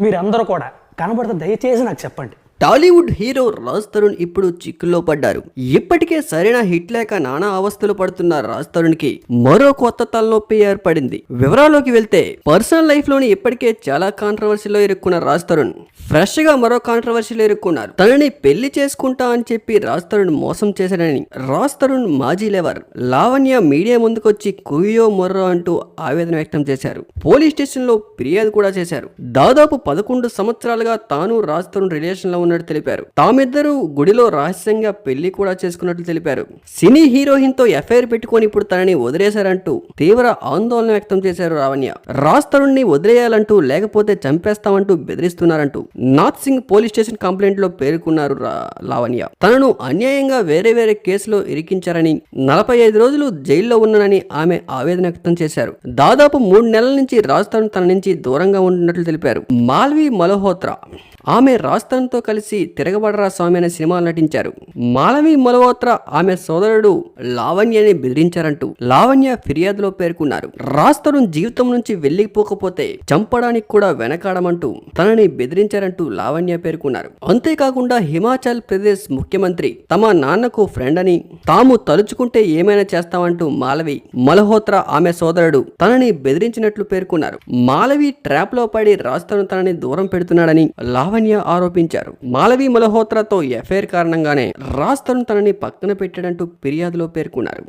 మీరందరూ కూడా కనబడితే దయచేసి నాకు చెప్పండి. టాలీవుడ్ హీరో రాజ్ తరుణ్ ఇప్పుడు చిక్కుల్లో పడ్డారు. ఇప్పటికే సరైన హిట్ లేక నానా అవస్థలు పడుతున్న రాజ్ తరుణ్ కి మరో కొత్త తలనొప్పి ఏర్పడింది. వివరాల్లోకి వెళ్తే పర్సనల్ లైఫ్ లోని ఇప్పటికే చాలా కాంట్రవర్సీలో ఇరుక్కున్న రాజ్ తరుణ్ ఫ్రెష్ గా మరో కాంట్రవర్సీలో ఇరుక్కున్నారు. తనని పెళ్లి చేసుకుంటా అని చెప్పి రాజ్ తరుణ్ మోసం చేశాడని రాజ్ తరుణ్ మాజీ లెవర్ లావణ్య మీడియా ముందుకొచ్చి కుయ్యో మొర్రో అంటూ ఆవేదన వ్యక్తం చేశారు. పోలీస్ స్టేషన్ లో ఫిర్యాదు కూడా చేశారు. దాదాపు 11 సంవత్సరాలుగా తాను రాజ్ తరుణ్ రిలేషన్ లో ఉన్నట్టు తెలిపారు. తామిద్దరూ గుడిలో రహస్యంగా పెళ్లి కూడా చేసుకున్నట్లు తెలిపారు. సినీ హీరోయిన్ తో ఎఫ్ఐఆర్ పెట్టుకుని ఇప్పుడు తనని వదిలేశారంటూ తీవ్ర ఆందోళన వ్యక్తం చేశారు లావణ్య. రాజ్ తరుణ్ ని వదిలేయాలంటూ లేకపోతే చంపేస్తామంటూ బెదిరిస్తున్నారంటూ Nath Singh police station complaint లో పేర్కొన్నారు లావణ్య. తనను అన్యాయంగా వేరే కేసులో ఇరికించారని 45 రోజులు జైల్లో ఉన్నానని ఆమె ఆవేదన వ్యక్తం చేశారు. దాదాపు 3 నెలల నుంచి రాజ్ తరుణ్ తన నుంచి దూరంగా ఉంటున్నట్లు తెలిపారు. మాల్వి మల్హోత్రా ఆమె రాజ్ తరుణ్ తో కలిసి తిరగబడరా స్వామి అనే సినిమాలు నటించారు. మాలవి మల్హోత్రా ఆమె సోదరుడు లావణ్యని బెదిరించారంటూ లావణ్య ఫిర్యాదులో పేర్కొన్నారు. రాజ్ తరుణ్ జీవితం నుంచి వెళ్లిపోకపోతే చంపడానికి కూడా వెనకాడమంటూ తనని బెదిరించారంటూ లావణ్య పేర్కొన్నారు. అంతేకాకుండా హిమాచల్ ప్రదేశ్ ముఖ్యమంత్రి తమ నాన్నకు ఫ్రెండ్ అని తాము తలుచుకుంటే ఏమైనా చేస్తామంటూ మాలవి మల్హోత్రా ఆమె సోదరుడు తనని బెదిరించినట్లు పేర్కొన్నారు. మాలవి ట్రాప్ లో పడి రాజ్ తరుణ్ తనని దూరం పెడుతున్నాడని లావణ్య ఆరోపించారు. మాలవి మల్హోత్రాతో ఎఫ్ఐఆర్ కారణంగానే రాజ్ తరుణ్ తనని పక్కన పెట్టాడంటూ ఫిర్యాదులో పేర్కొన్నారు.